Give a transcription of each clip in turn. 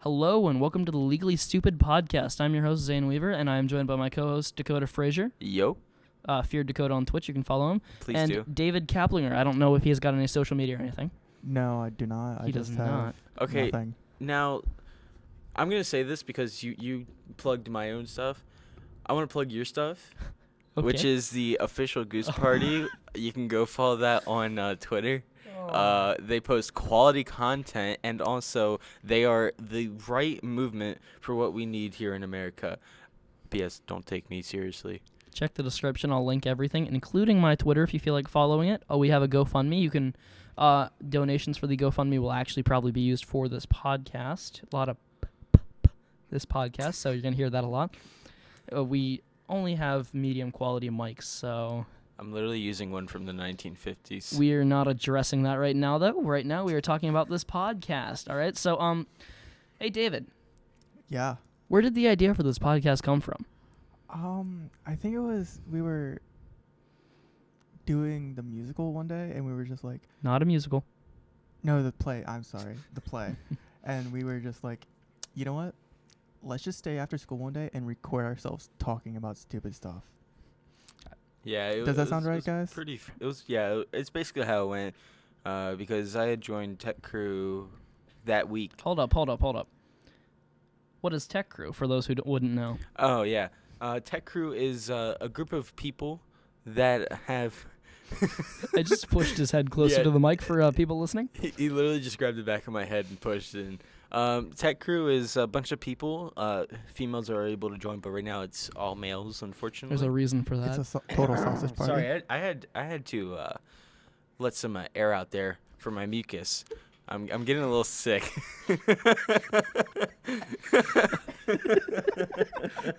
Hello and welcome to the Legally Stupid podcast. I'm your host, Zane Weaver, and I'm joined by my co-host, Dakota Frazier. Yo. Feared Dakota on Twitch, you can follow him. Please and do. David Kaplinger, I don't know if he's got any social media or anything. No, I do not. He does not. Okay, nothing. now, I'm going to say this because you plugged my own stuff. I want to plug your stuff, which is the official Goose Party. You can go follow that on Twitter. They post quality content, and also they are the right movement for what we need here in America. P.S. Don't take me seriously. Check the description. I'll link everything, including my Twitter if you feel like following it. We have a GoFundMe. You can donations for the GoFundMe will actually probably be used for this podcast. A lot of this podcast, so you're going to hear that a lot. We only have medium quality mics, so I'm literally using one from the 1950s. we are not addressing that right now, though. Right now, we are talking about this podcast. All right. So, hey, David, Yeah. where did the idea for this podcast come from? I think it was we were doing the musical one day, and we were just like, Not a musical. no, the play. I'm sorry, the play, and we were just like, you know what? Let's just stay after school one day and record ourselves talking about stupid stuff. Yeah. Does that sound right, guys? It's basically how it went. Because I had joined Tech Crew that week. Hold up. What is Tech Crew, for those who wouldn't know? Oh, yeah. Tech Crew is a group of people that have... I just pushed his head closer to the mic for people listening. He literally just grabbed the back of my head and pushed it in. Tech Crew is a bunch of people. Females are able to join, but right now it's all males, unfortunately. There's a reason for that. It's a total sausage party. Sorry, I had to let some air out there for my mucus. I'm getting a little sick.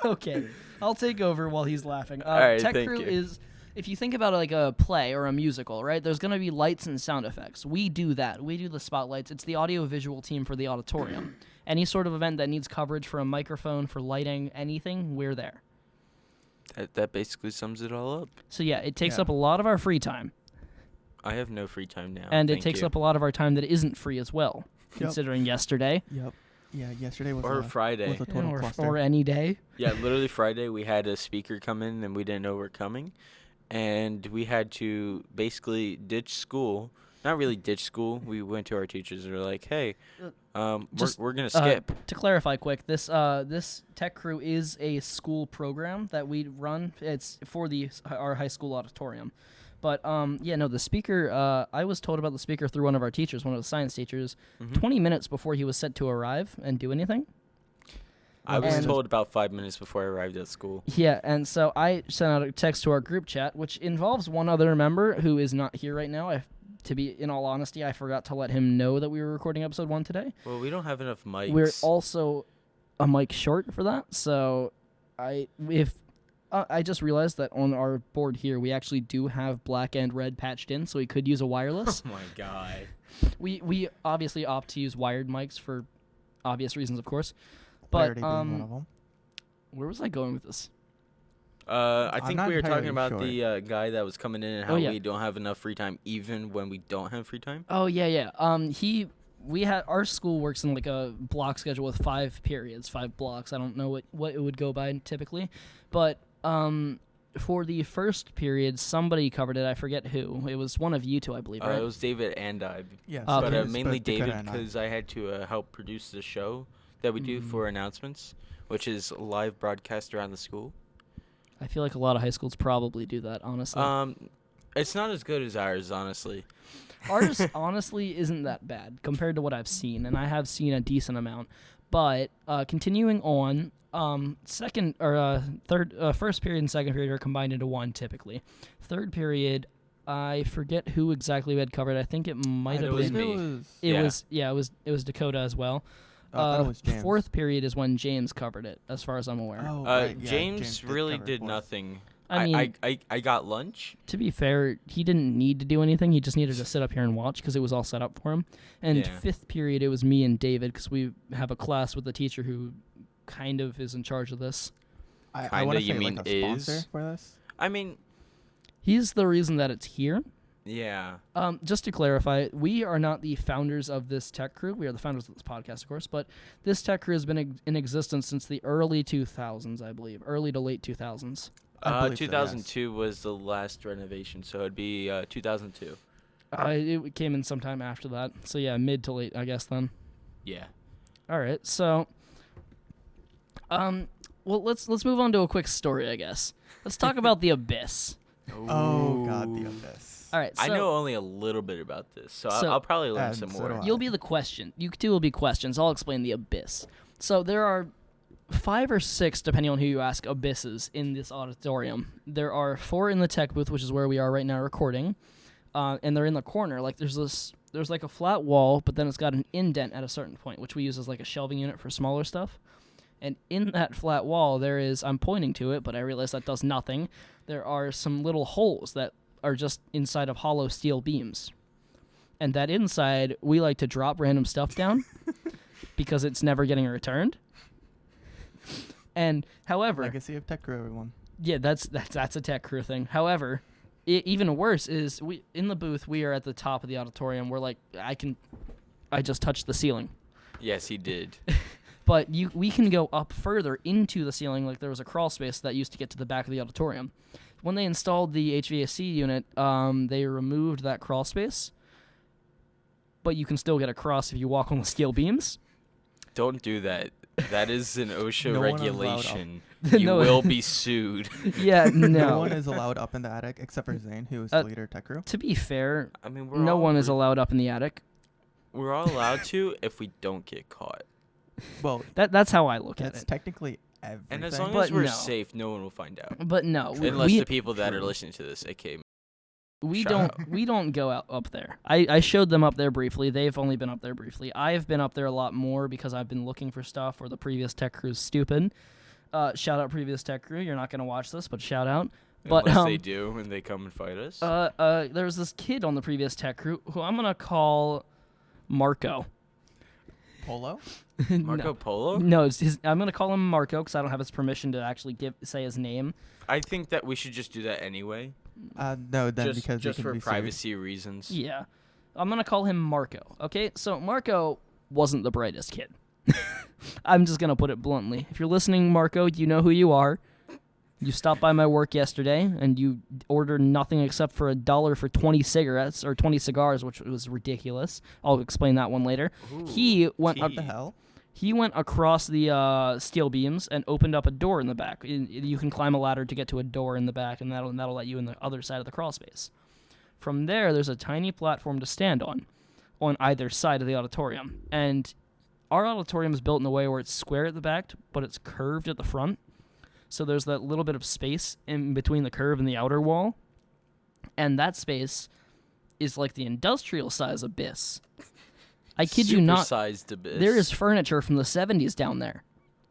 Okay, I'll take over while he's laughing. All right, Tech thank Crew you. is, if you think about it like a play or a musical, right? There's going to be lights and sound effects. We do that. We do the spotlights. It's the audio-visual team for the auditorium. Any sort of event that needs coverage for a microphone, for lighting, anything, we're there. That basically sums it all up. So yeah, it takes Yeah. up a lot of our free time. I have no free time now. And it Thank takes you. up a lot of our time that isn't free as well, considering yesterday. Yep. Yeah. Yesterday was Or a, Friday. was a total cluster. Or any day. Yeah, literally Friday we had a speaker come in and we didn't know we're coming. And we had to basically ditch school. Not really ditch school. We went to our teachers and were like, hey, we're going to skip. To clarify quick, this Tech Crew is a school program that we run. It's for our high school auditorium. But, the speaker, I was told about the speaker through one of our teachers, one of the science teachers, 20 minutes before he was set to arrive and do anything. I was and- told about 5 minutes before I arrived at school. Yeah, and so I sent out a text to our group chat, which involves one other member who is not here right now. To be in all honesty, I forgot to let him know that we were recording episode 1 today. Well, we don't have enough mics. We're also a mic short for that, so I just realized that on our board here we actually do have black and red patched in, so we could use a wireless. Oh my god. We obviously opt to use wired mics for obvious reasons, of course. Clarity But being one of them. where was I going with this? I I'm think not we were talking entirely about sure. the guy that was coming in and how Oh, yeah. we don't have enough free time even when we don't have free time. Oh yeah. We had our school works in like a block schedule with 5 periods, 5 blocks. I don't know what it would go by typically, but for the first period, somebody covered it. I forget who. It was one of you two, I believe, right? It was David and I. Yes. But Okay. mainly Dakota David and I. because I had to help produce the show that we do for announcements, which is a live broadcast around the school. I feel like a lot of high schools probably do that, honestly. It's not as good as ours, honestly. Ours, honestly, isn't that bad compared to what I've seen, and I have seen a decent amount. But continuing on, first period and second period are combined into one typically. Third period, I forget who exactly we had covered. I think it might have was been. me. It was Dakota as well. I thought it was James. Fourth period is when James covered it, as far as I'm aware. Oh, right, yeah, James really cover did fourth. nothing. I mean, I got lunch. to be fair, he didn't need to do anything. He just needed to sit up here and watch because it was all set up for him. And Yeah. fifth period, it was me and David because we have a class with a teacher who kind of is in charge of this. I Kinda, want to you say mean like a sponsor is? for this. I mean, He's the reason that it's here. Yeah. Just to clarify, we are not the founders of this tech crew. We are the founders of this podcast, of course, but this tech crew has been in existence since the early 2000s, I believe. Early to late 2000s. 2002 was the last renovation, so it'd be 2002. It came in sometime after that. So yeah, mid to late, I guess, then. Yeah. All right, so... well, let's move on to a quick story, I guess. Let's talk about the Abyss. Oh God, the Abyss. All right, so I know only a little bit about this, so I'll probably learn some so more. do I. you'll be the question. You two will be questions. I'll explain the Abyss. So there are 5 or 6, depending on who you ask, abysses in this auditorium. There are 4 in the tech booth, which is where we are right now recording, and they're in the corner. Like there's like a flat wall, but then it's got an indent at a certain point, which we use as like a shelving unit for smaller stuff. And in that flat wall, there is, I'm pointing to it, but I realize that does nothing. There are some little holes that are just inside of hollow steel beams. And that inside, we like to drop random stuff down because it's never getting returned. And however, Legacy of Tech Crew, everyone. yeah, that's a tech crew thing. However, even worse is we in the booth, we are at the top of the auditorium. We're like, I just touched the ceiling. Yes, he did. But we can go up further into the ceiling, like there was a crawl space that used to get to the back of the auditorium. When they installed the HVAC unit, they removed that crawl space, but you can still get across if you walk on the steel beams. Don't do that. That is an OSHA No one is allowed regulation. up. You No. will be sued. Yeah, No no. one is allowed up in the attic except for Zane, who is the leader of Tech Crew. To be fair, I mean, no one is allowed up in the attic. We're all allowed to if we don't get caught. Well, That's how I look at that's it. technically everything. And as long But as we're no. safe, no one will find out. But no, Unless we the people that are listening to this, aka we Shut don't up. we don't go up there. I showed them up there briefly. They've only been up there briefly. I've been up there a lot more because I've been looking for stuff, or the previous tech crew's stupid. Shout out previous tech crew. You're not gonna watch this, but shout out. But unless they do and they come and fight us. There's this kid on the previous tech crew who I'm gonna call Marco. Polo? Marco Polo? No, I'm gonna call him Marco because I don't have his permission to actually say his name. I think that we should just do that anyway. No, then just because they just can for be sued. privacy reasons. Yeah, I'm gonna call him Marco. Okay, so Marco wasn't the brightest kid. I'm just gonna put it bluntly. If you're listening, Marco, you know who you are. You stopped by my work yesterday and you ordered nothing except for $1 for 20 cigarettes or 20 cigars, which was ridiculous. I'll explain that one later. Ooh, He went tea. What the hell? He went across the steel beams and opened up a door in the back. You can climb a ladder to get to a door in the back, and that'll let you in the other side of the crawl space. From there, there's a tiny platform to stand on either side of the auditorium. And our auditorium is built in a way where it's square at the back, but it's curved at the front. So there's that little bit of space in between the curve and the outer wall. And that space is like the industrial size abyss. I kid you not. Supersized abyss. There is furniture from the 70s down there.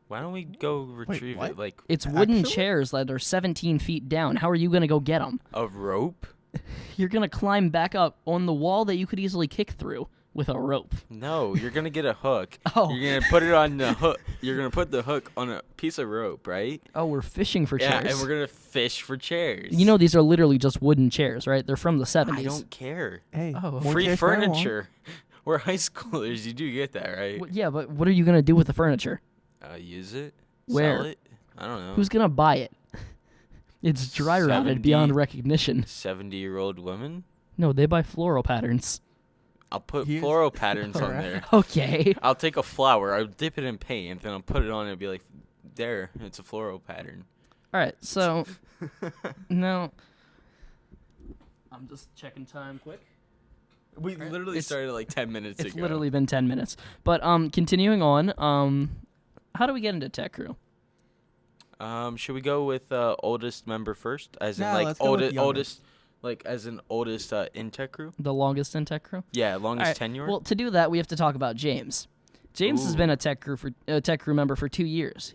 Why don't we go retrieve what? it? Like It's wooden Actually? chairs that are 17 feet down. How are you going to go get them? a rope? You're going to climb back up on the wall that you could easily kick through with a rope. No, you're gonna get a hook. Oh. You're gonna put it on the hook. You're gonna put the hook on a piece of rope, right? Oh, we're fishing for Yeah, chairs. and we're gonna fish for chairs. You know these are literally just wooden chairs, right? They're from the 70s. I don't care. Hey, Oh. more Free chairs for everyone. furniture. We're high schoolers. You do get that, right? Yeah, but what are you going to do with the furniture? Use it. Where? Sell it. I don't know. Who's going to buy it? It's dry rotted beyond 70 recognition. 70-year-old women? No, they buy floral patterns. I'll put Here's- floral patterns on Alright. there. Okay. I'll take a flower. I'll dip it in paint, and then I'll put it on and be like, there, it's a floral pattern. All right, so no. I'm just checking time quick. We Right. literally It's- started like 10 minutes It's ago. literally been 10 minutes. But continuing on, how do we get into Tech Crew? Should we go with oldest member first? As in Nah, like let's go with youngest. oldest like as an oldest in tech crew? The longest in Tech Crew? Yeah, longest Alright, tenure. Well, to do that, we have to talk about James. James has Ooh. been a Tech Crew member for 2 years.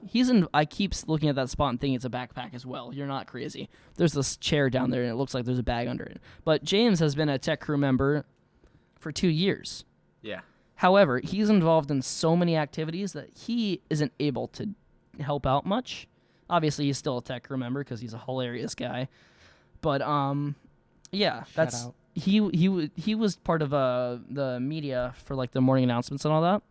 I keep looking at that spot and thinking it's a backpack as well. You're not crazy. There's this chair down there and it looks like there's a bag under it. But James has been a Tech Crew member for 2 years. yeah. However, he's involved in so many activities that he isn't able to help out much. Obviously, he's still a Tech Crew member because he's a hilarious guy. But yeah, Shout out. he was part of the media for like the morning announcements and all that.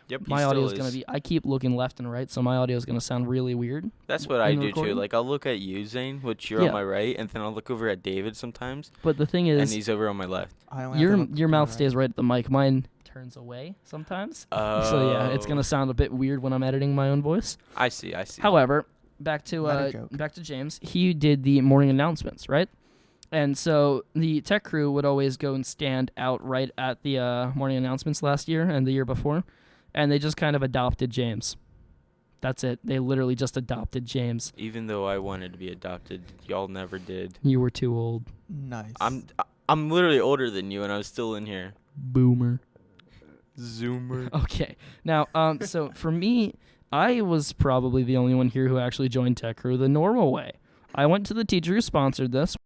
Yep. My audio is gonna be. I keep looking left and right, so my audio is gonna sound really weird. That's what I in the do recording. too. Like I'll look at you, Zane, which you're Yeah. on my right, and then I'll look over at David sometimes, But the thing and is, he's over on my left. I only have to look your to the mouth right. stays right at the mic. Mine turns away sometimes. Oh. So yeah, it's gonna sound a bit weird when I'm editing my own voice. I see. However, back to Meta joke. back to James. He did the morning announcements, right? And so the tech crew would always go and stand out right at the morning announcements last year and the year before, and they just kind of adopted James. That's it. They literally just adopted James. Even though I wanted to be adopted, y'all never did. You were too old. Nice. I'm literally older than you, and I was still in here. Boomer. Zoomer. Okay. Now, so for me, I was probably the only one here who actually joined Tech Crew the normal way. I went to the teacher who sponsored this.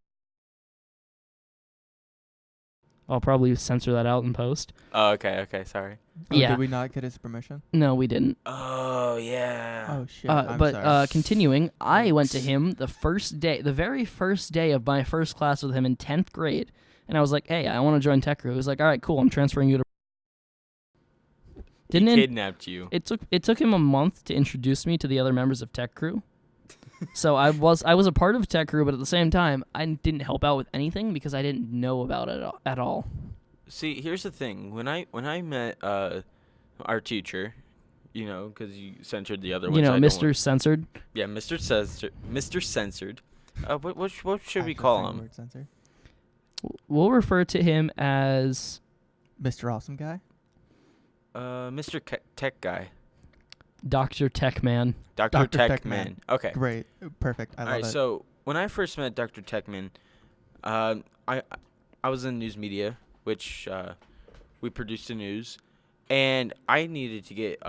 I'll probably censor that out in post. Oh, okay, sorry. Oh, Yeah. Did we not get his permission? No, we didn't. Oh, yeah. Oh shit. I'm But sorry. continuing, I went to him the very first day of my first class with him in 10th grade, and I was like, "Hey, I want to join Tech Crew." He was like, "All right, cool. I'm transferring you to." He kidnapped you. It took him a month to introduce me to the other members of Tech Crew. So I was a part of Tech Crew, but at the same time, I didn't help out with anything because I didn't know about it at all. See, here's the thing. When I met our teacher, you know, because you censored the other ones. You know, I don't Mr. Censored. Yeah, Mr. Censored. What should we Actual call single him? word censor. We'll refer to him as Mr. Awesome Guy. Mr. Tech Guy. Dr. Techman. Dr. Dr. Techman. Okay. Great. Perfect. I All love right. it. So when I first met Dr. Techman, I was in news media, which we produced the news, and I needed to get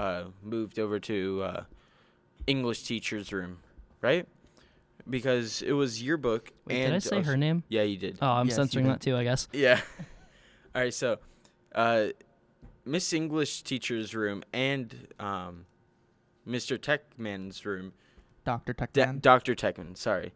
moved over to English teacher's room, right? Because it was yearbook. Wait, and did I say her name? Yeah, you did. Oh, I'm Yes, you censoring did. that too, I guess. Yeah. All right. So, Miss English teacher's room and Mr. Techman's room. Dr. Techman. Dr. Techman, sorry,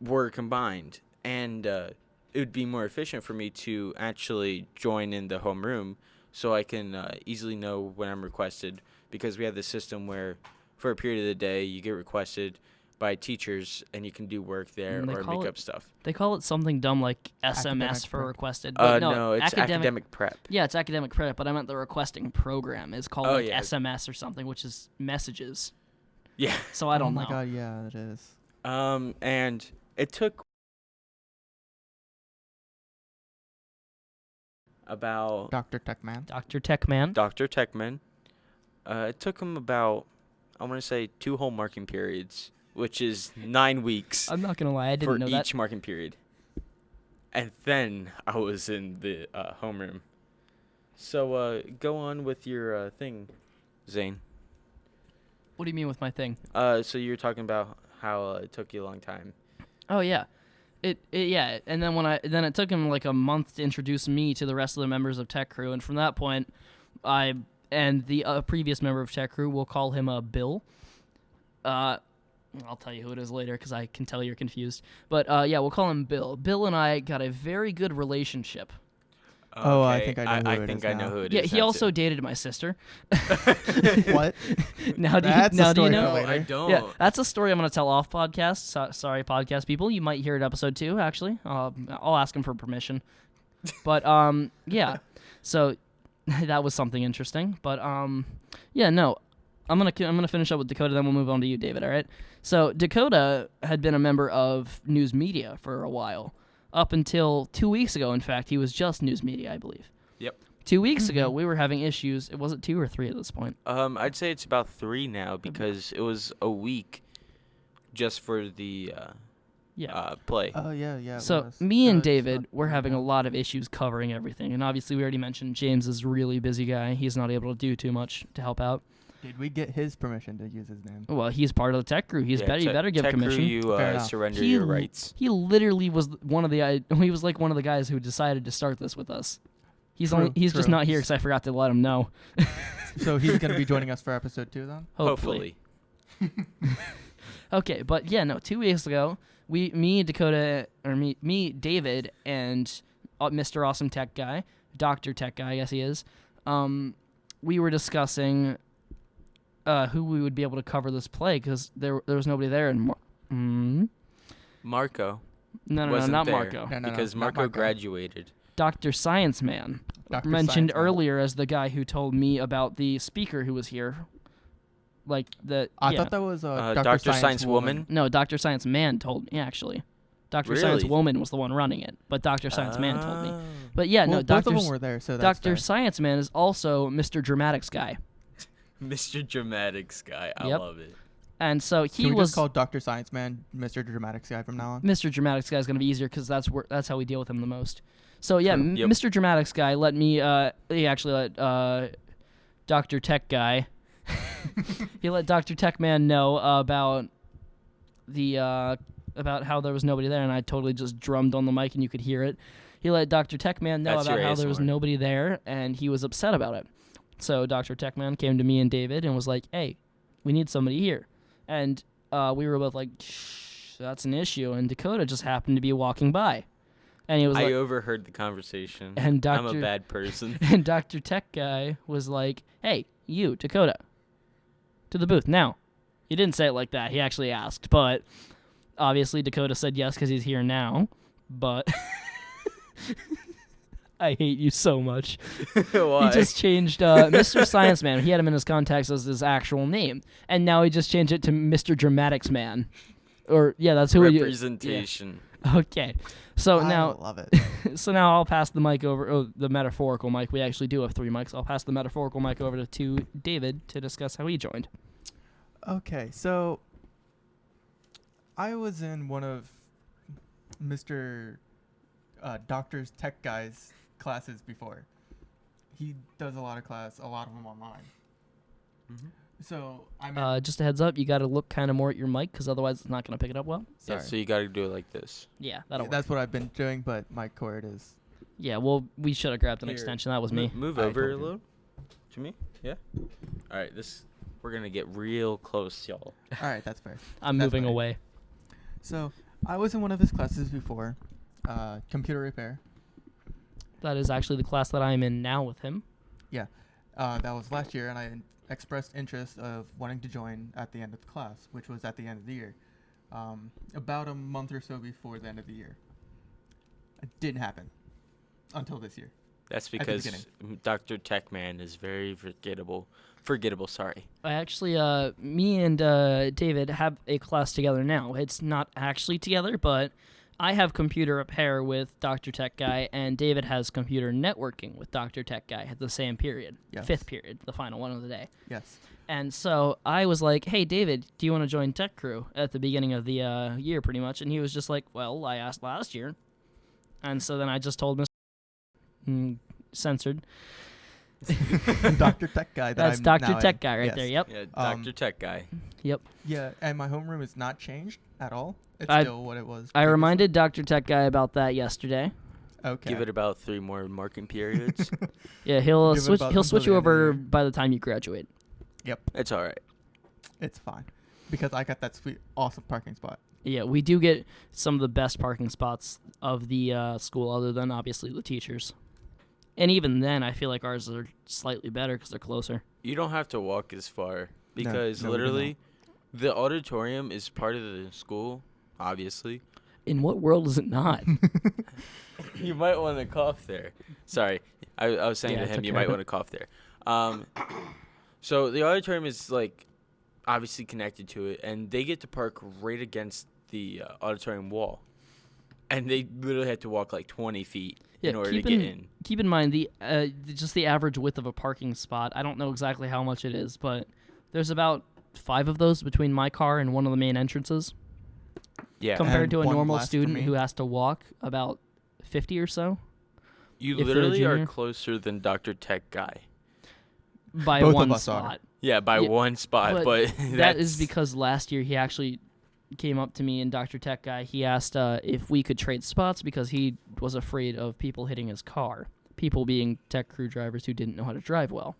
were combined, and it would be more efficient for me to actually join in the homeroom so I can easily know when I'm requested, because we have the system where for a period of the day you get requested by teachers and you can do work there And they or call make it- up stuff. They call it something dumb like SMS Academic for prep. requested. But No, it's academic prep. Yeah, it's academic credit, but I meant the requesting program is called Oh, like yeah. SMS or something, which is messages. Yeah. So I don't oh know. my god, yeah, it is. And it took about Dr. Techman. Dr. Techman. Dr. Techman. It took him about, I want to say, 2 whole marking periods, which is 9 weeks I'm not gonna lie, I for didn't know each that. marking period. And then I was in the homeroom. So go on with your thing, Zane. What do you mean with my thing? So you were talking about how it took you a long time. Oh yeah, yeah. And then it took him like a month to introduce me to the rest of the members of Tech Crew, and from that point, I and the previous member of Tech Crew, we'll call him Bill. I'll tell you who it is later because I can tell you're confused. But yeah, we'll call him Bill. Bill and I got a very good relationship. Oh, I Okay, think I know who I it think is I know now. who it Yeah, is. he also dated my sister. What? Now do That's a you story know? for No, later. I don't. Yeah, that's a story I'm going to tell off podcast. Sorry, podcast people. You might hear it episode 2, actually. I'll ask him for permission. But, yeah. So, that was something interesting. But, yeah, no. I'm gonna finish up with Dakota, then we'll move on to you, David, all right? So, Dakota had been a member of news media for a while. Up until 2 weeks ago, in fact, he was just news media, I believe. Yep. 2 weeks ago, we were having issues. It wasn't 2 or 3 at this point. I'd say it's about 3 now because it was a week just for the Yeah. play. Oh yeah, yeah. it So was. me and It's David not- were having a no. lot of issues covering everything, and obviously we already mentioned James is a really busy guy. He's not able to do too much to help out. Did we get his permission to use his name? Well, he's part of the tech crew. He's Yeah, better. You better give tech crew, commission. you Fair enough. surrender He your l- rights. He literally was one of the. He was like one of the guys who decided to start this with us. He's True, He's just true. not here because I forgot to let him know. So he's gonna be joining us for episode 2 then. Hopefully. Okay, but yeah, no. 2 weeks ago, me, Dakota, or me, David, and Mr. Awesome Tech Guy, Dr. Tech Guy, I guess he is, we were discussing who we would be able to cover this play because there was nobody there. And Marco. No, wasn't not there Marco. Because not Marco Marco. graduated. Dr. Science Man, Dr. mentioned Science Man. earlier as the guy who told me about the speaker who was here. Like the I yeah. thought that was Dr. Science Woman. No, Dr. Science Man told me actually. Dr. Science Really? Woman was the one running it, but Dr. Science Man told me. But yeah, Well, no, both Dr. of them were there, so that's Dr. fair. Science Man is also Mr. Dramatics guy. Mr. Dramatics guy. I Yep. love it. And so he Can we was just call Dr. Science Man Mr. Dramatics guy from now on? Mr. Dramatics guy is going to be easier because that's how we deal with him the most. So yeah, True. Yep. Mr. Dramatics guy let me he actually let Dr. Tech guy he let Dr. Tech Man know about the about how there was nobody there, and I totally just drummed on the mic and you could hear it. He let Dr. Tech Man know That's about your how there was ASMR. nobody there, and he was upset about it. So Dr. Tech Man came to me and David and was like, "Hey, we need somebody here," and we were both like, "Shh, that's an issue." And Dakota just happened to be walking by, and he was I like, overheard the conversation. And I'm a Dr. bad person. and Dr. Tech guy was like, "Hey, you, Dakota, to the booth now." He didn't say it like that. He actually asked, but obviously Dakota said yes because he's here now. But I hate you so much. Why? He just changed Mr. Science Man. He had him in his contacts as his actual name, and now he just changed it to Mr. Dramatics Man. Or yeah, that's who he. Representation. Yeah. Okay, so I now love it. So now I'll pass the mic over, the metaphorical mic. We actually do have 3 mics. I'll pass the metaphorical mic over to David to discuss how he joined. Okay, so I was in one of Mr. Doctor's Tech Guy's classes before. He does a lot of them online. Mm-hmm. So I'm in, Just a heads up, you got to look kind of more at your mic because otherwise it's not going to pick it up well. Yeah, sorry. so you got to do it like this. Yeah, that'll work. That's what I've been doing, but my cord is. Yeah, well, we should have grabbed an Here. extension. That was me. Move I over a told you. little. To me? Yeah? All right, we're going to get real close, y'all. All right, that's fair. I'm That's moving fine. away. So I was in one of his classes before, computer repair. That is actually the class that I'm in now with him. That was last year, and I expressed interest of wanting to join at the end of the class, which was at the end of the year, about a month or so before the end of the year. It didn't happen until this year. That's the because beginning. Dr. Techman is very forgettable, sorry. I actually, me and David have a class together now. It's not actually together, but I have computer repair with Dr. Tech Guy, and David has computer networking with Dr. Tech Guy at the same period. Yes. 5th period, the final one of the day. Yes. And so I was like, "Hey, David, do you want to join Tech Crew?" at the beginning of the year, pretty much. And he was just like, "Well, I asked last year." And so then I just told Mr. Censored. Dr. Tech Guy. That's I'm Dr. now Tech in. Guy right Yes. there, yep. Yeah, Um, Dr. Tech guy. Yep. Yeah, and my homeroom is not changed at all. It's I- still what it was. I previously. reminded Dr. Tech Guy about that yesterday. Okay. Give it about 3 more marking periods. Yeah, he'll Give it switch about he'll until switch the you end of the over year. by the time you graduate. It's all right. It's fine, because I got that sweet, awesome parking spot. Yeah, we do get some of the best parking spots of the school, other than obviously the teachers. And even then, I feel like ours are slightly better because they're closer. You don't have to walk as far because no, we do literally the auditorium is part of the school, obviously. In what world is it not? You might want to cough there. Sorry. I was saying Yeah, to I him, took you care might of want to cough there. So the auditorium is, like, obviously connected to it, and they get to park right against the auditorium wall. And they literally have to walk, like, 20 feet in order to get in. Keep in mind the just the average width of a parking spot. I don't know exactly how much it is, but there's about 5 of those between my car and one of the main entrances. Yeah. Compared And to a one normal less for student me. who has to walk about 50 or so You if they're a literally are junior. closer than Dr. Tech guy. by Both of one us are. spot. Yeah, by Yeah, one spot, but That is because last year he actually came up to me and Dr. Tech Guy. He asked if we could trade spots because he was afraid of people hitting his car. People being tech crew drivers who didn't know how to drive well.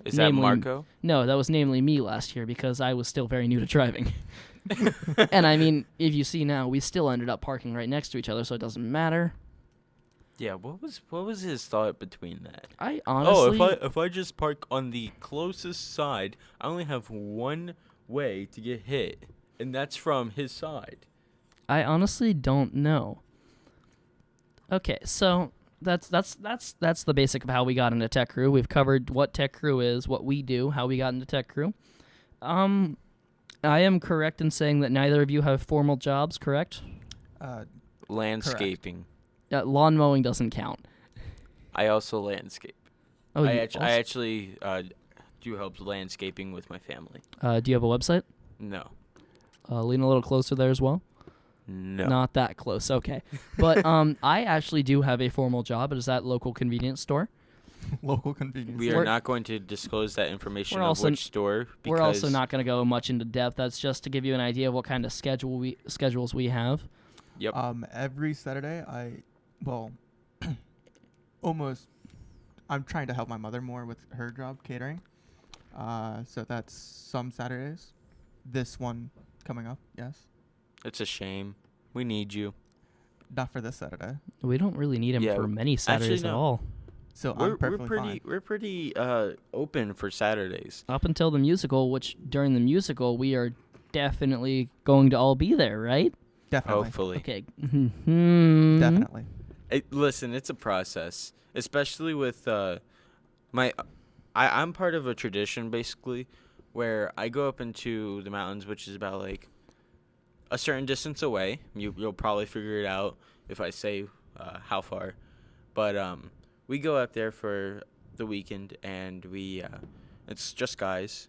Is that namely- Marco? No, that was namely me last year because I was still very new to driving. And I mean, if you see now, we still ended up parking right next to each other, so it doesn't matter. Yeah, what was his thought between that? I honestly, If I just park on the closest side, I only have one way to get hit, and that's from his side. I honestly don't know. Okay, so that's the basic of how we got into Tech Crew. We've covered what Tech Crew is, what we do, how we got into Tech Crew. I am correct in saying that neither of you have formal jobs, correct? Landscaping. Lawn mowing doesn't count. I also landscape. Oh, I also, actually do help landscaping with my family. do you have a website? No. Lean a little closer there as well. No. Not that close, okay. But I actually do have a formal job. It is at local convenience store. Local convenience. We store. are not going to disclose that information We're of also- which store. We're also because- not going to go much into depth. That's just to give you an idea of what kind of schedules we have. Yep. Every Saturday, I'm trying to help my mother more with her job, catering. So that's some Saturdays. This one coming up, yes. It's a shame. We need you. Not for this Saturday. We don't really need him Yeah, for many Saturdays no. at all. So We're I'm perfectly pretty fine. we're pretty open for Saturdays. Up until the musical, which during the musical we are definitely going to all be there, right? Definitely. Hopefully. Okay. Definitely. Listen, it's a process, especially with I'm part of a tradition basically where I go up into the mountains, which is about like a certain distance away. You'll probably figure it out if I say how far. But we go up there for the weekend, and it's just guys.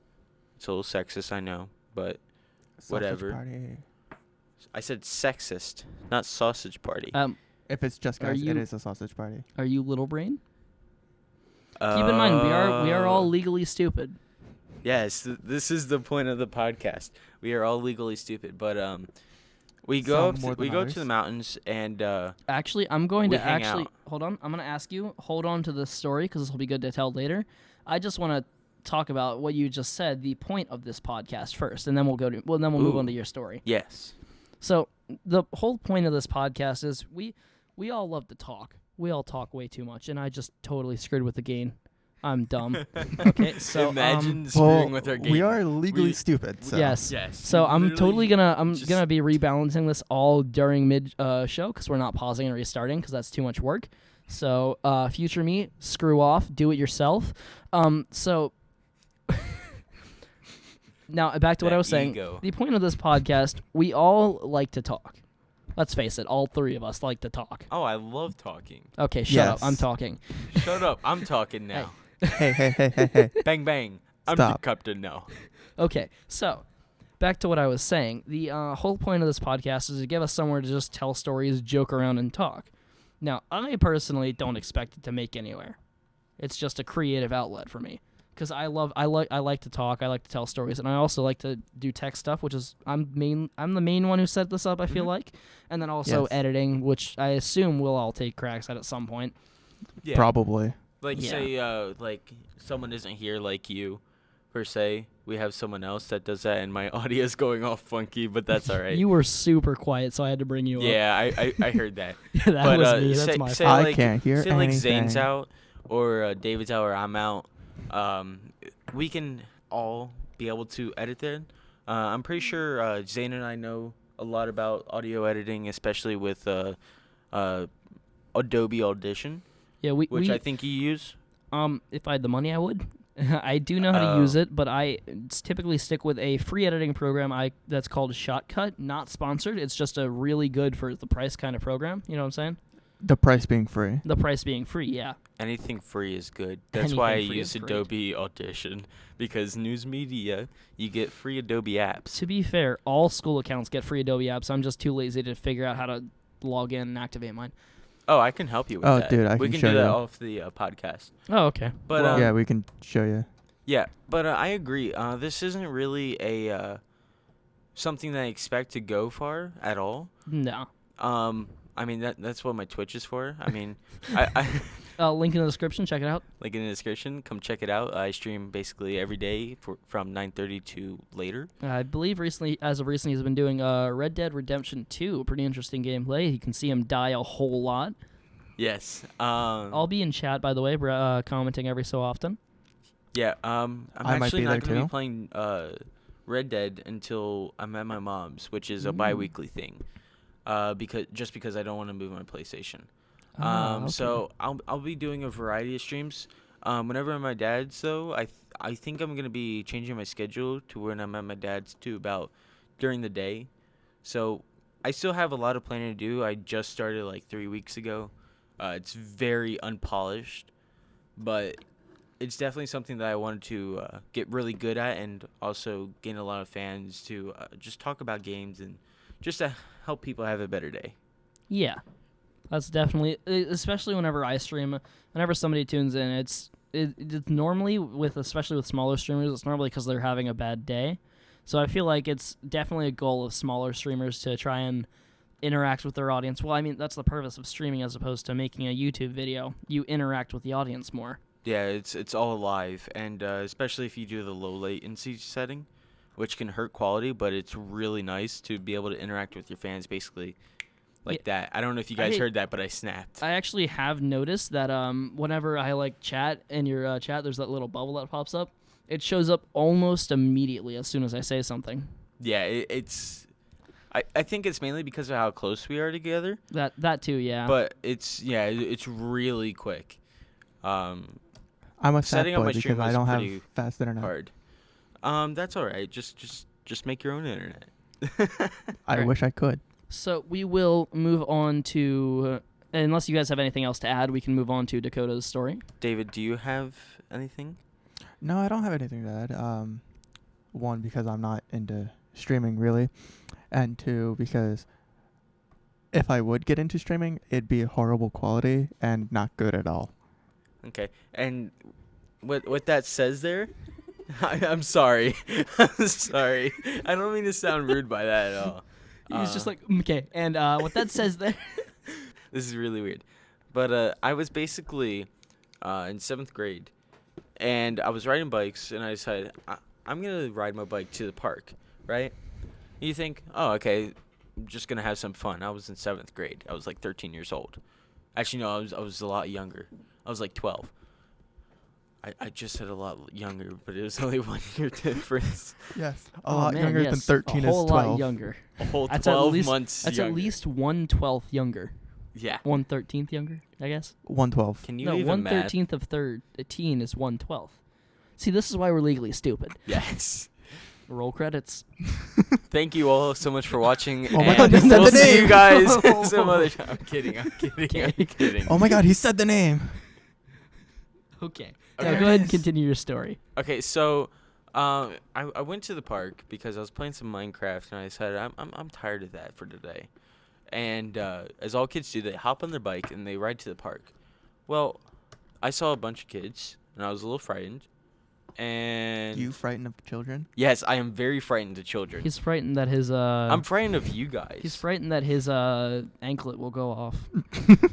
It's a little sexist, I know, but Sausage whatever. Party. I said sexist, not sausage party. If it's just Are guys, you- it is a sausage party. Are you little brain? Keep in mind, we are all legally stupid. Yes, this is the point of the podcast. We are all legally stupid, but we go Some more than we go others. to the mountains and Actually, I'm going We to hang actually out. hold on. I'm going to ask you. Hold on to this story because this will be good to tell later. I just want to talk about what you just said. The point of this podcast first, and then we'll move on to your story. yes. So the whole point of this podcast is we all love to talk. We all talk way too much, and I just totally screwed with the gain. I'm dumb. Okay, so Imagine screwing with our game. we are legally We- stupid. So. yes. Yes. So I'm totally literally just- gonna be rebalancing this all during mid show because we're not pausing and restarting because that's too much work. So future me, screw off, do it yourself. So now back to what That I was saying. ego. The point of this podcast, we all like to talk. Let's face it, all three of us like to talk. Oh, I love talking. Okay, shut up. I'm Yes. talking. Shut up. I'm talking now. Hey. Bang bang. I'm the Stop. captain now. Okay, so back to what I was saying. The whole point of this podcast is to give us somewhere to just tell stories, joke around, and talk. Now, I personally don't expect it to make anywhere. It's just a creative outlet for me because I like to talk, I like to tell stories, and I also like to do tech stuff, which is I'm the main one who set this up. I feel Mhm. like, and then also Yes. editing, which I assume we'll all take cracks at some point. Yeah. Probably. Like Yeah. say like someone isn't here like you per se. We have someone else that does that and my audio's going off funky, but that's all right. You were super quiet, so I had to bring you up. Yeah, I heard that. Yeah, that But, was me. That's say- my say fault. I like- can't hear Say like anything. Zane's out or David's out or I'm out. We can all be able to edit that. I'm pretty sure Zane and I know a lot about audio editing, especially with Adobe Audition, Yeah, which we I think you use. if I had the money, I would. I do know how to use it, but I typically stick with a free editing program that's called Shotcut. Not sponsored. It's just a really good for the price kind of program. You know what I'm saying? The price being free. The price being free, yeah. Anything free is good. That's why I Anything free use is great. Adobe Audition, because news media, you get free Adobe apps. To be fair, all school accounts get free Adobe apps. I'm just too lazy to figure out how to log in and activate mine. Oh, I can help you with Oh, that. dude, I we can can show do that you. off the podcast. Oh, okay. But Well, Yeah, we can show you. yeah, but I agree. This isn't really a something that I expect to go far at all. No. I mean that's what my Twitch is for. I mean, I Link in the description. Check it out. link in the description. Come check it out. I stream basically every day from 9:30 to later. I believe as of recently, he's been doing Red Dead Redemption 2. Pretty interesting gameplay. You can see him die a whole lot. Yes. I'll be in chat, by the way, commenting every so often. Yeah. I'm I might actually be not there going to be too. playing Red Dead until I'm at my mom's, which is a Ooh. bi-weekly thing. Because I don't want to move my PlayStation. Okay. So I'll be doing a variety of streams. Whenever I'm at my dad's, though, I think I'm gonna be changing my schedule to when I'm at my dad's to about during the day. So I still have a lot of planning to do. I just started like 3 weeks ago. It's very unpolished, but it's definitely something that I wanted to get really good at and also gain a lot of fans to just talk about games and just to help people have a better day. Yeah, that's definitely, especially whenever I stream, whenever somebody tunes in, it's normally especially with smaller streamers, it's normally because they're having a bad day. So I feel like it's definitely a goal of smaller streamers to try and interact with their audience. Well, I mean, that's the purpose of streaming as opposed to making a YouTube video. You interact with the audience more. Yeah, it's all live, and especially if you do the low latency setting, which can hurt quality, but it's really nice to be able to interact with your fans basically like that. I don't know if you guys heard that, but I snapped. I actually have noticed that whenever I like chat in your chat, there's that little bubble that pops up. It shows up almost immediately as soon as I say something. Yeah, I think it's mainly because of how close we are together. That too, yeah. But it's really quick. I'm a sad Setting up boy my stream because I was don't have pretty fast internet. hard. That's all right. Just make your own internet. I Alright. wish I could. So we will move on to, unless you guys have anything else to add, we can move on to Dakota's story. David, do you have anything? No, I don't have anything to add. One, because I'm not into streaming really, and two, because if I would get into streaming, it'd be horrible quality and not good at all. Okay. And what that says there, I'm sorry. I'm sorry. I don't mean to sound rude by that at all. He's just like, okay. And what that says there. This is really weird. But I was basically in 7th grade, and I was riding bikes, and I decided I'm going to ride my bike to the park, right? You think, oh, okay, I'm just going to have some fun. I was in 7th grade. I was like 13 years old. Actually, no, I was a lot younger. I was like 12. I just said a lot younger, but it was only 1 year difference. Yes, a lot younger than yes, 13 a is whole 12. lot younger. A whole That's 12 at least, months That's younger. at least 1/12 younger. Yeah. 1/13 younger, I guess. 112. Can you No, even math? 1/13 of 13 is 1/12. See, this is why we're legally stupid. Yes. Roll credits. Thank you all so much for watching. Oh my and God, you said we'll the see you name. guys some other time. I'm kidding. I'm kidding. Oh my God, he said the name. Okay. Okay. Now go ahead and continue your story. Okay, so I went to the park because I was playing some Minecraft, and I decided I'm tired of that for today. And as all kids do, they hop on their bike and they ride to the park. Well, I saw a bunch of kids, and I was a little frightened. And You frightened of children? yes, I am very frightened of children. He's frightened that his I'm frightened of you guys. he's frightened that his anklet will go off.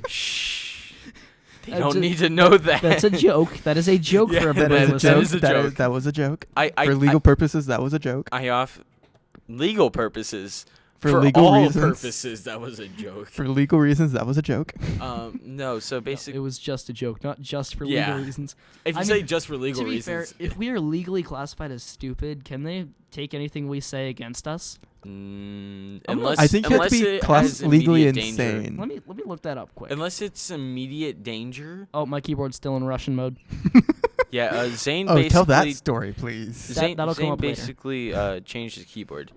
Shh. They That's don't a- need to know that. That's a joke. That is a joke Yeah, for that everybody is- that listening. is a joke. That was a joke. I For legal purposes, that was a joke. legal purposes. For legal all reasons. purposes, that was a joke. For legal reasons, that was a joke. No. So No, basically, it was just a joke, not just for Yeah. legal reasons. if you I say mean, just for legal to be reasons, fair, if we are legally classified as stupid, can they take anything we say against us? unless I think you have to unless be it has legally immediate danger. insane. Let me look that up quick. Unless it's immediate danger. Oh, my keyboard's still in Russian mode. Yeah, Zane Oh, basically. tell that story, please. Zane, that'll come Zane up later. basically changed his keyboard,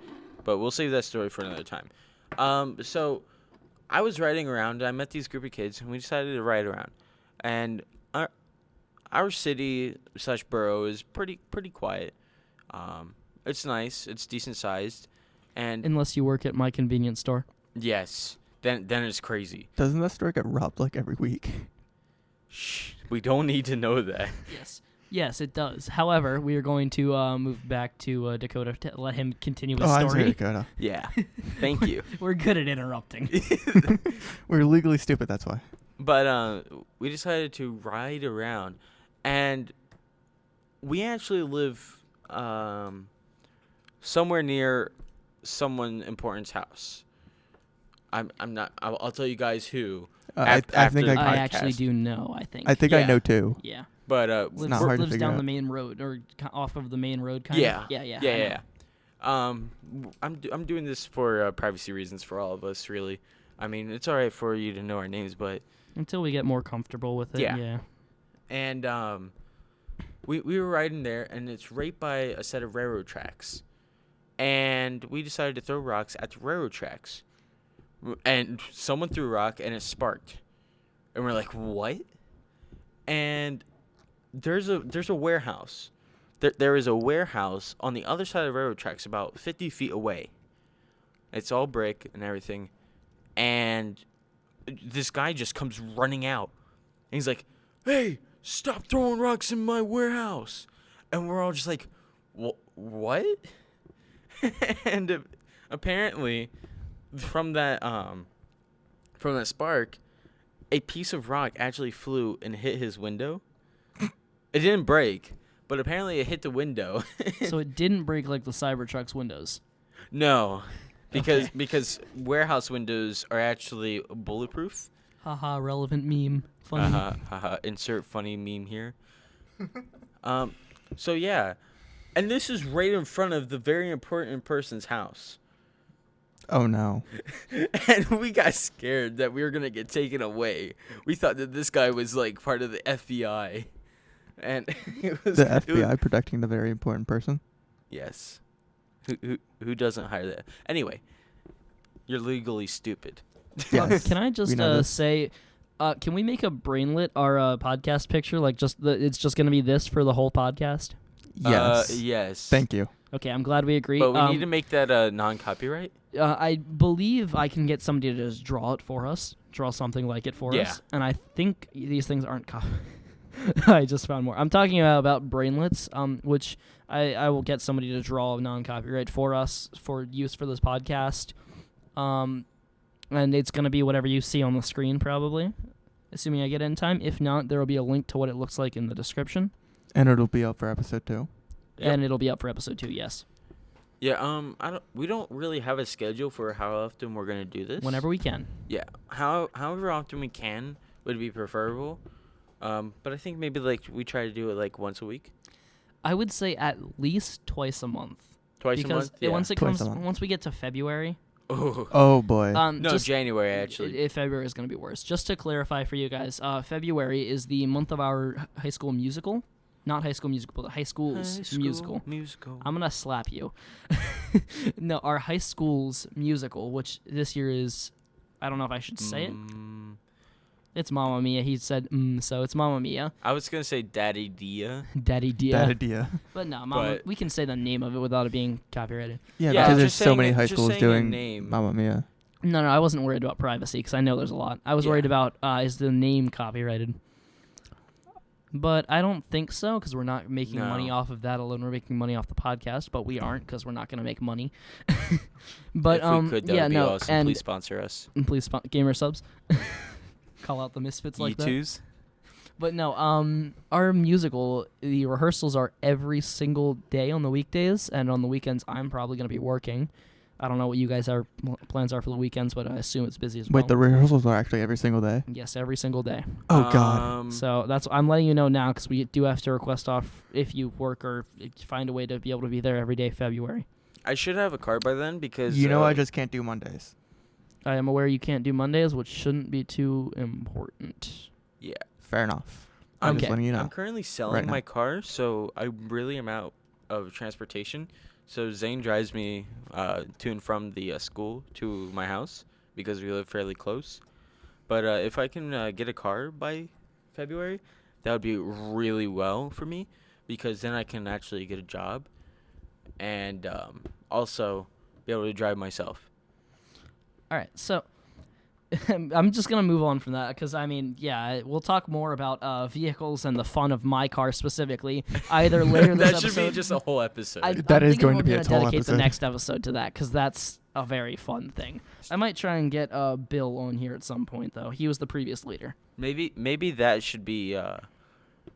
but we'll save that story for another time. So I was riding around. I met these group of kids, and we decided to ride around. And our city / borough is pretty quiet. It's nice. It's decent sized, and Unless you work at my convenience store. yes, then it's crazy. Doesn't that store get robbed like every week? Shh, we don't need to know that. Yes, it does. However, we are going to move back to Dakota to let him continue his Oh, I'm sorry, story. Dakota. Yeah, thank you. We're good at interrupting. We're legally stupid, that's why. But we decided to ride around, and we actually live somewhere near someone important's house. I'm not. I'll tell you guys who. I after think the I podcast. actually do know. I think. I think I Yeah. know too. Yeah. But It's not hard to lives figure down out. the main road or off of the main road. Kind yeah. of. Yeah. Yeah. Yeah. I know. Yeah. I'm doing this for privacy reasons for all of us, really. I mean, it's all right for you to know our names, but Until we get more comfortable with it. Yeah. Yeah. and we were riding there, and it's right by a set of railroad tracks, and we decided to throw rocks at the railroad tracks, and someone threw a rock, and it sparked, and we're like, what? And there's a warehouse. There is a warehouse on the other side of the railroad tracks, about 50 feet away. It's all brick and everything. And this guy just comes running out. And he's like, hey, stop throwing rocks in my warehouse. And we're all just like, what? And apparently, from that spark, a piece of rock actually flew and hit his window. It didn't break, but apparently it hit the window. So it didn't break like the Cybertruck's windows. No, Okay. because warehouse windows are actually bulletproof. Haha, relevant meme. Funny. Insert funny meme here. So yeah, and this is right in front of the very important person's house. Oh no. And we got scared that we were gonna get taken away. We thought that this guy was like part of the FBI, and it was The FBI protecting the very important person. Yes. Who doesn't hire that? Anyway, you're legally stupid. Yes. Can I just we know this. say, can we make a brainlet our podcast picture? Like it's just gonna be this for the whole podcast. Yes. Yes. Thank you. Okay, I'm glad we agree. But we need to make that non-copyright. I believe I can get somebody to just draw it for us, draw something like it for Yeah. us, and I think these things aren't I just found more. I'm talking about brainlets, which I will get somebody to draw non-copyright for us for use for this podcast, and it's going to be whatever you see on the screen probably, assuming I get it in time. If not, there will be a link to what it looks like in the description, And it'll be up for episode 2. Yep. and it'll be up for episode 2, yes, Yeah. We don't really have a schedule for how often we're gonna do this. whenever we can. Yeah. However often we can would be preferable. But I think maybe like we try to do it like once a week, I would say at least twice a month. twice a Because month. Yeah. once it Twice comes, a month. once we get to February, Oh. Oh boy. No, just January actually. February is going to be worse. Just to clarify for you guys, February is the month of our High School Musical, not High School Musical, but the High School's Musical. I'm gonna slap you. No, our High School's Musical, which this year is, I don't know if I should say it. It's Mamma Mia. He said, so it's Mamma Mia. I was gonna say Daddy Dia. Daddy Dia. Bad idea. But no, Mama, But- we can say the name of it without it being copyrighted. Yeah, Yeah, because there's just so saying many it- high just schools saying a doing name. Mamma Mia. No, I wasn't worried about privacy because I know there's a lot. I was worried Yeah. about is the name copyrighted. But I don't think so because we're not making money No. off of that alone. We're making money off the podcast, but we aren't because we're not going to make money. But if we could, that yeah, would be no, awesome. and Please sponsor us. please gamer subs. Call out the misfits like that. U2s. But no, our musical, the rehearsals are every single day on the weekdays, and on the weekends I'm probably going to be working. I don't know what you guys are plans are for the weekends, but I assume it's busy as well. Wait, the rehearsals are actually every single day? Yes, every single day. Oh god. So that's I'm letting you know now because we do have to request off if you work or find a way to be able to be there every day February. I should have a card by then because You know I just can't do Mondays. I am aware you can't do Mondays, which shouldn't be too important. yeah. Fair enough. I'm Okay. just letting you know. I'm currently selling Right now. my car, so I really am out of transportation. So Zane drives me to and from the school to my house because we live fairly close. But if I can get a car by February, that would be really well for me because then I can actually get a job and also be able to drive myself. All right, so I'm just gonna move on from that because I mean, yeah, we'll talk more about vehicles and the fun of my car specifically either later this That should episode. be just a whole episode. That is thinking going we're to be a gonna whole dedicate episode. the next episode to that because that's a very fun thing. I might try and get Bill on here at some point though. He was the previous leader. Maybe that should be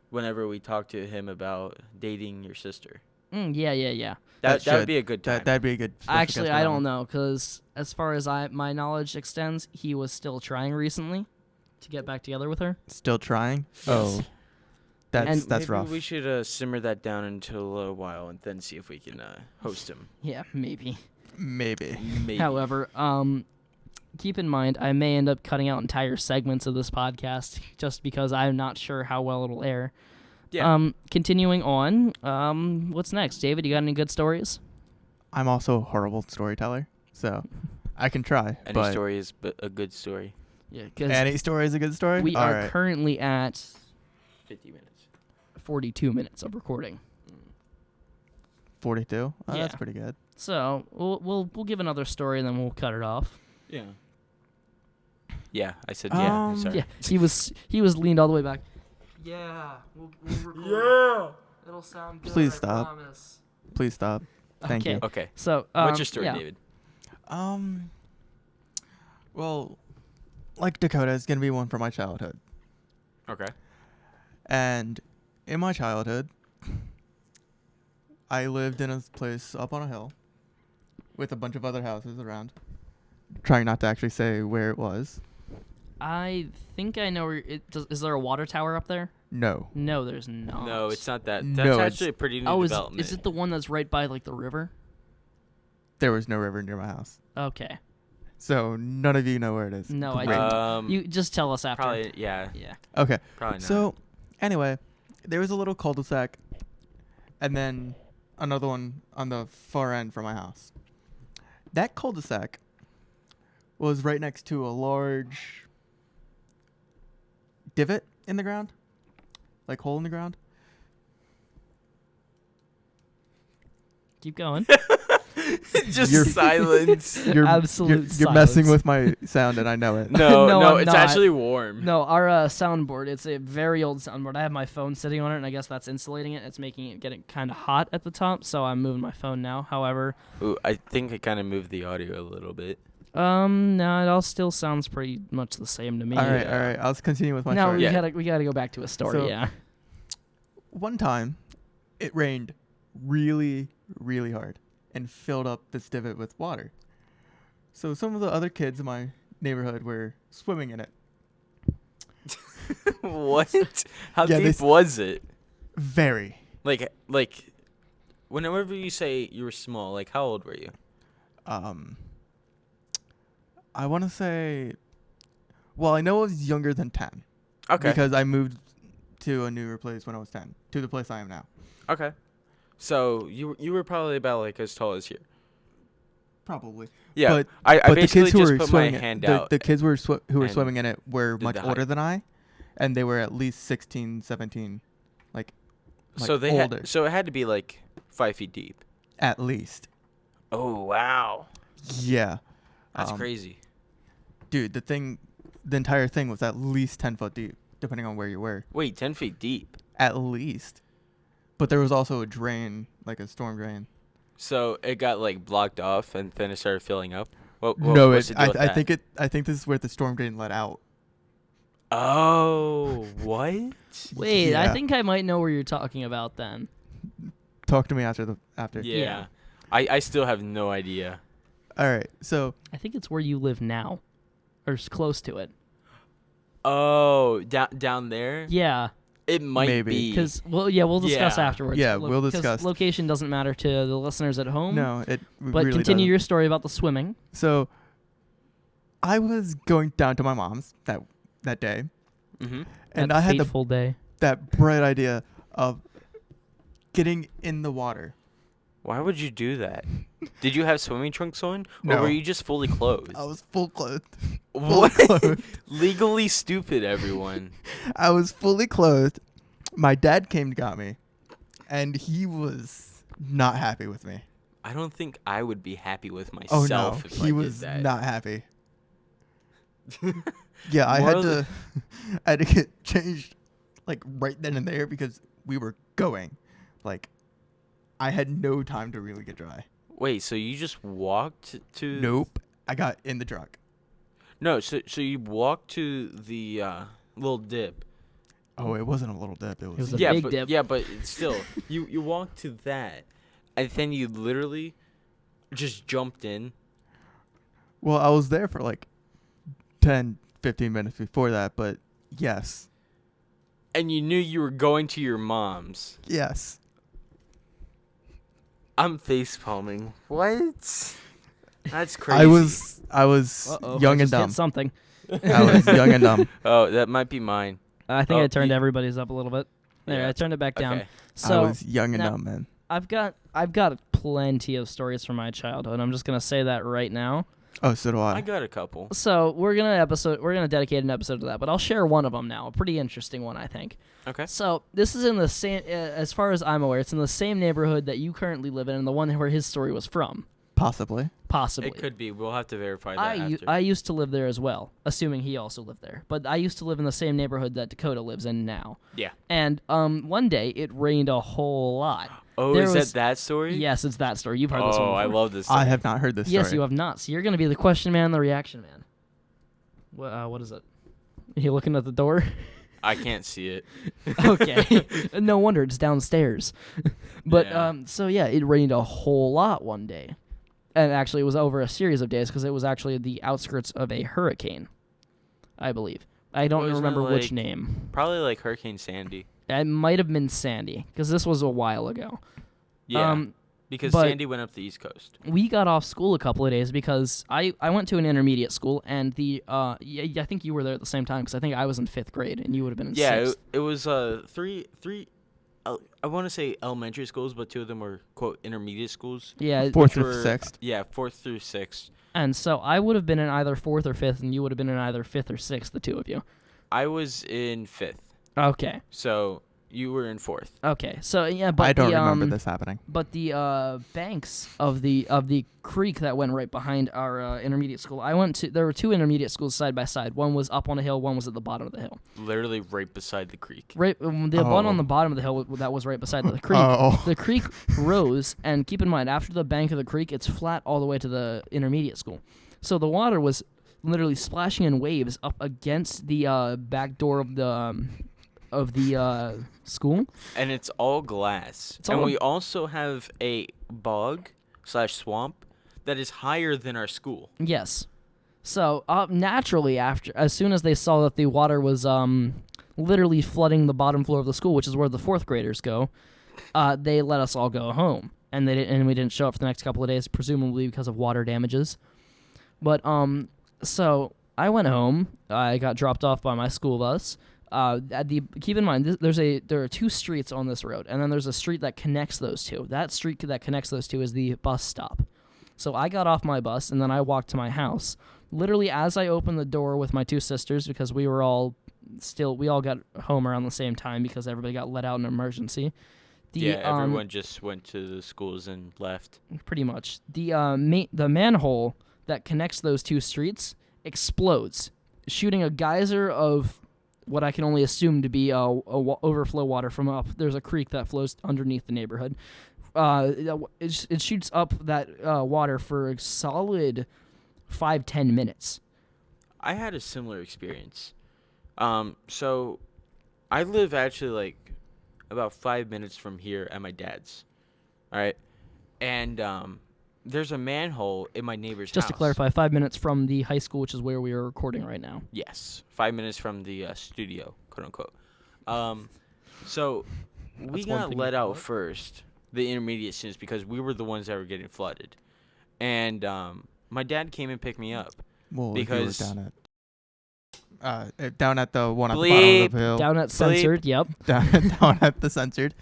whenever we talk to him about dating your sister. Yeah. That would be a good time. That'd be a good. special Actually, guest for I that don't one. know, because as far as my knowledge extends, he was still trying recently to get back together with her. Still trying. Yes. Oh, that's Maybe rough. we should simmer that down until a while and then see if we can host him. Yeah, maybe. Maybe. Maybe. However, keep in mind, I may end up cutting out entire segments of this podcast just because I'm not sure how well it'll air. Yeah. Continuing on, what's next? David, you got any good stories? I'm also a horrible storyteller, so I can try. Any but story is a good story. Yeah, because any story is a good story. we All are right. currently at 50 minutes. 42 minutes of recording. 42. Oh, Yeah. that's pretty good. So we'll give another story and then we'll cut it off. Yeah. Yeah, I said yeah. Um, Sorry. Yeah, he was leaned all the way back. Yeah, we'll record. Yeah, it'll sound good. Please I stop. promise. Please stop. Thank Okay. you. Okay. So What's your story, yeah. David? Well, like Dakota is gonna be one from my childhood, Okay. and in my childhood, I lived in a place up on a hill with a bunch of other houses around. Trying not to actually say where it was. I think I know where it does. Is there a water tower up there? No. No, there's not. No, it's not that. No, That's it's- actually a pretty new Oh, development. is it the one that's right by like the river? There was no river near my house. Okay. So none of you know where it is. No, I Great. don't. You just tell us after. Probably, yeah. Yeah. Okay. Probably not. So, anyway, there was a little cul-de-sac, and then another one on the far end from my house. That cul-de-sac was right next to a large divot in the ground, like hole in the ground. Keep going. Just You're- silence. Absolute You're messing silence. with my sound, and I know it. No, No, no, I'm it's not. actually warm. No, our soundboard, it's a very old soundboard. I have my phone sitting on it, and I guess that's insulating it. It's making it getting kind of hot at the top, so I'm moving my phone now. However, Ooh, I think I kind of moved the audio a little bit. no, it all still sounds pretty much the same to me. All right. I'll continue with my No, story. we Yeah. gotta go back to a story. So- yeah. One time, it rained really, really hard and filled up this divot with water. So some of the other kids in my neighborhood were swimming in it. What? How Yeah, deep was it? Very. Like, whenever you say you were small, like, how old were you? I want to say, well, I know I was younger than 10 Okay. because I moved to a newer place when I was 10, to the place I am now. Okay. So you were probably about like as tall as here. Probably. Yeah. But, I but the basically kids who just were put my swimming, hand the, out. the kids were who were and swimming in it were did much the height. older than I, and they were at least 16, 17, like so they older, so it had to be like 5 feet deep. at least. Oh wow, Yeah. that's crazy. Dude, the entire thing was at least 10 foot deep, depending on where you were. Wait, 10 feet deep. At least. But there was also a drain, like a storm drain. So it got like blocked off and then it started filling up. What, No, what's the deal with that? I think this is where the storm drain let out. Oh, what? Wait, I Yeah. think I might know where you're talking about then. Talk to me after. Yeah. Yeah. I still have no idea. All right. So, I think it's where you live now, or close to it. Oh, down there? Yeah, It might Maybe. be. because we'll discuss Yeah. afterwards. Yeah, we'll 'cause discuss. Location doesn't matter to the listeners at home. no, it but really continue doesn't. your story about the swimming. So, I was going down to my mom's that day, Mm-hmm. and That I had fateful day. that bright idea of getting in the water. Why would you do that? Did you have swimming trunks on? Or No. were you just fully clothed? I was full clothed. What? clothed. Legally stupid, everyone. I was fully clothed. My dad came and got me, and he was not happy with me. I don't think I would be happy with Oh myself no, if I he did was that. not happy. Yeah, I Moral had of I had to get changed like right then and there because we were going. Like, I had no time to really get dry. Wait, so you just walked to? Nope, I got in the truck. No, so you walked to the little dip. Oh, it wasn't a little dip. It was. was a yeah, big but dip. yeah, but it's still, you walked to that, and then you literally just jumped in. Well, I was there for like 10, 15 minutes before that, but yes. And you knew you were going to your mom's. Yes. I'm face palming. What? That's crazy. I was Uh-oh, young I and just hit dumb. something. I was young and dumb. Oh, that might be mine. I think Oh, I turned you- everybody's up a little bit. There, Yeah. I turned it back down. Okay. So I was young and now- dumb, man. I've got plenty of stories from my childhood. I'm just gonna say that right now. Oh, so do I I. got a couple. So we're gonna dedicate an episode to that, but I'll share one of them now. A pretty interesting one, I think. Okay. So this is in the same, as far as I'm aware, it's in the same neighborhood that you currently live in, and the one where his story was from, Possibly. possibly. It could be. We'll have to verify that after. I used to live there as well, assuming he also lived there. But I used to live in the same neighborhood that Dakota lives in now. Yeah. And one day it rained a whole lot. Oh, There is was- that story? Yes, it's that story. You've heard this one Oh, before. I love this story. I have not heard this story. Yes, you have not. So you're going to be the question man, the reaction man. What is it? Are you looking at the door? I can't see it. Okay. No wonder it's downstairs. But Yeah. so yeah, it rained a whole lot one day. And actually it was over a series of days because it was actually the outskirts of a hurricane, I believe. I don't Wasn't it remember which like- name. Probably like Hurricane Sandy. It might have been Sandy because this was a while ago. Yeah. Because but- Sandy went up the East Coast. We got off school a couple of days because I went to an intermediate school and I think you were there at the same time because I think I was in 5th grade and you would have been in Yeah, 6th. it was three. I want to say elementary schools, but 2 of them were quote intermediate schools. Yeah, Fourth which through were, sixth. Yeah, 4th through 6th. and so I would have been in either 4th or 5th and you would have been in either 5th or 6th, the two of you. I was in 5th, Okay. so you were in 4th. Okay. So yeah, but I don't the, remember this happening. But the banks of the creek that went right behind our intermediate school, I went to. There were 2 intermediate schools side by side. One was up on a hill. One was at the bottom of the hill. Literally right beside the creek. Right, the one on Oh. the bottom of the hill that was right beside the creek. Oh. The creek rose, and keep in mind, after the bank of the creek, it's flat all the way to the intermediate school. So the water was literally splashing in waves up against the back door of the school. And it's all glass. It's and all- we also have a bog/swamp that is higher than our school. Yes. So naturally, as soon as they saw that the water was literally flooding the bottom floor of the school, which is where the 4th graders go, they let us all go home, and we didn't show up for the next couple of days, presumably because of water damages. But so I went home. I got dropped off by my school bus. Keep in mind, there are 2 streets on this road, and then there's a street that connects those 2. That street that connects those 2 is the bus stop. So I got off my bus, and then I walked to my house. Literally, as I opened the door with my 2 sisters, because we all got home around the same time because everybody got let out in an emergency. Everyone just went to the schools and left. Pretty much. The manhole that connects those 2 streets explodes, shooting a geyser of what I can only assume to be overflow water from up. There's a creek that flows underneath the neighborhood. It shoots up that water for a solid 5-10 minutes. I had a similar experience. So I live actually like about 5 minutes from here at my dad's. All right. And there's a manhole in my neighbor's house. Just to clarify, 5 minutes from the high school, which is where we are recording right now. Yes, 5 minutes from the studio, quote unquote. So we That's one got thing let you out call it. first, the intermediate students, because we were the ones that were getting flooded, and my dad came and picked me up. Well, because- if you were down at the one at the bottom of the hill. Down at Censored, yep. down at the censored.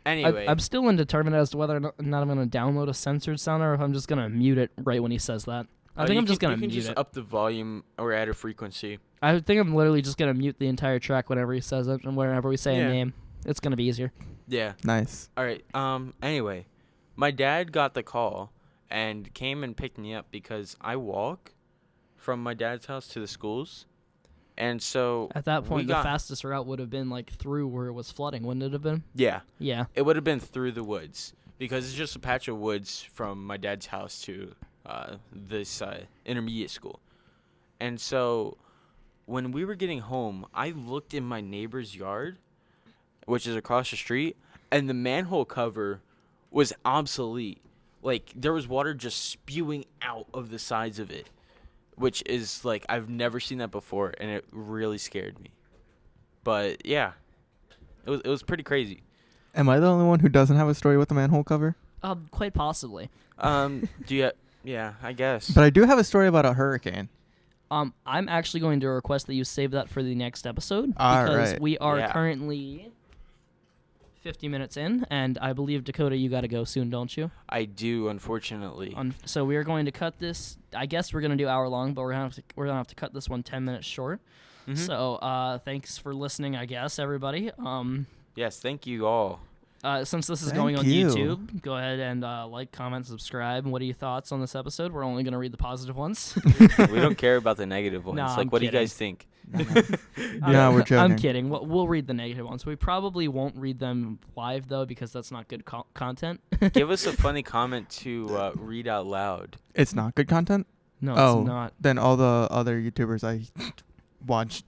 Anyway, I'm still indeterminate as to whether or not I'm going to download a censored sound or if I'm just going to mute it right when he says that. I think I'm just going to You mute can just it. up the volume or add a frequency. I think I'm literally just going to mute the entire track whenever he says it and whenever we say Yeah. a name. It's going to be easier. Yeah. Nice. All right. Anyway, my dad got the call and came and picked me up because I walk from my dad's house to the schools, and so At that we point, the got- fastest route would have been like through where it was flooding, wouldn't it have been? Yeah, Yeah. it would have been through the woods because it's just a patch of woods from my dad's house to this intermediate school, and so when we were getting home, I looked in my neighbor's yard, which is across the street, and the manhole cover was obsolete. Like, there was water just spewing out of the sides of it, which is, like, I've never seen that before, and it really scared me. But, yeah, it was pretty crazy. Am I the only one who doesn't have a story with the manhole cover? Quite possibly. Do you... Yeah, I guess. But I do have a story about a hurricane. I'm actually going to request that you save that for the next episode All because right. we are Yeah. currently 50 minutes in, and I believe, Dakota, you got to go soon, don't you? I do, unfortunately. So we are going to cut this. I guess we're going to do hour long, but we're gonna have to cut this one 10 minutes short. Mhm. So thanks for listening, I guess, everybody. Yes, thank you all. Since this is Thank going on you. YouTube, go ahead and like, comment, subscribe. What are your thoughts on this episode? We're only going to read the positive ones. We don't care about the negative ones. Nah, like, I'm what do you kidding. guys think? Yeah, we're joking. I'm kidding. We'll read the negative ones. We probably won't read them live, though, because that's not good content. Give us a funny comment to read out loud. It's not good content? No, Oh. it's not. Then all the other YouTubers I watched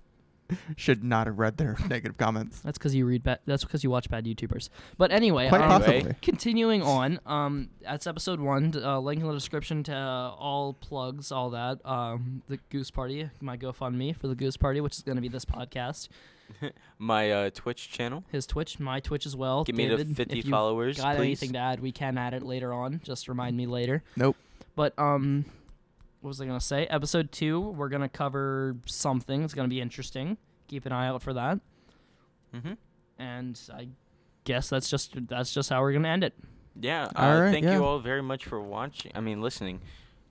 should not have read their negative comments. That's because you read bad. That's because you watch bad YouTubers. But anyway, Quite Anyway. possibly. continuing on. That's episode 1. Link in the description to all plugs, all that. The Goose Party, my GoFundMe for the Goose Party, which is going to be this podcast. My Twitch channel. His Twitch, my Twitch as well. Give me David, to 50 if you've followers, got please. anything to add, we can add it later on. Just remind me later. Nope. But what was I gonna say? Episode 2, we're gonna cover something. It's gonna be interesting. Keep an eye out for that. Mm-hmm. And I guess that's just how we're gonna end it. Yeah. All right, Thank yeah. you all very much for listening.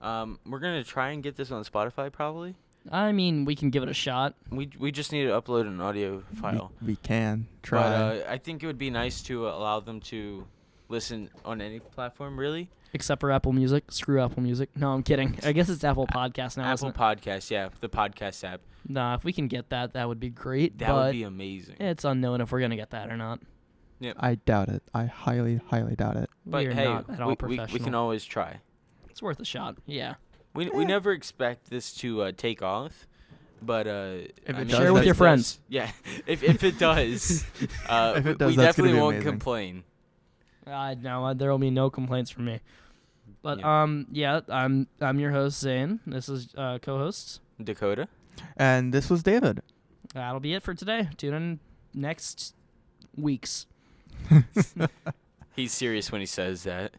We're gonna try and get this on Spotify probably. I mean, we can give it a shot. We just need to upload an audio file. We can try. But I think it would be nice to allow them to listen on any platform, really. Except for Apple Music. Screw Apple Music. No, I'm kidding. I guess it's Apple Podcast now, Apple isn't it? Podcast, yeah, the podcast app. Nah, if we can get that, that would be great. That but would be amazing. it's unknown if we're gonna get that or not. I doubt it. I highly, highly doubt it. But we are hey, not at all we professional. can always try. It's worth a shot. Yeah. We never expect this to take off, but it I mean, does, Share with that your does- friends. Yeah, if it does, If it does, we that's gonna definitely be won't amazing. complain. No, there will be no complaints from me. But Yeah. I'm your host Zane. This is co-hosts. Dakota. And this was David. That'll be it for today. Tune in next weeks. He's serious when he says that.